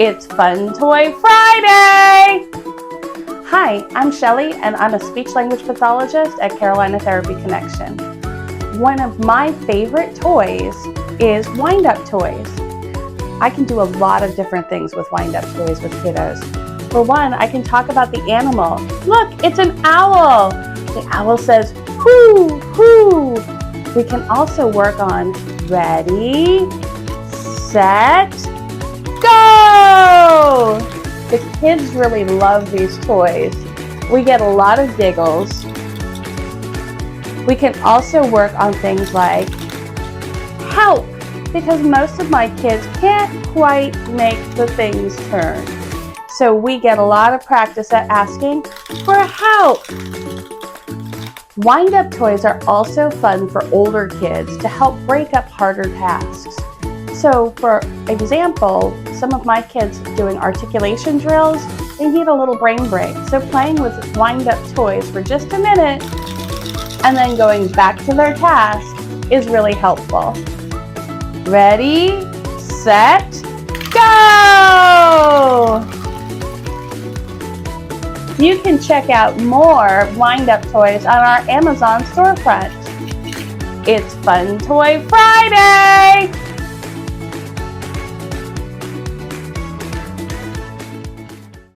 It's Fun Toy Friday! Hi, I'm Shelly and I'm a speech-language pathologist at Carolina Therapy Connection. One of my favorite toys is wind-up toys. I can do a lot of different things with wind-up toys with kiddos. For one, I can talk about the animal. Look, it's an owl. The owl says, hoo, hoo. We can also work on ready, set, go! The kids really love these toys. We get a lot of giggles. We can also work on things like help, because most of my kids can't quite make the things turn. So we get a lot of practice at asking for help. Wind-up toys are also fun for older kids to help break up harder tasks. So for example, some of my kids doing articulation drills, they need a little brain break. So playing with wind-up toys for just a minute and then going back to their task is really helpful. Ready, set, go! You can check out more wind-up toys on our Amazon storefront. It's Fun Toy Friday!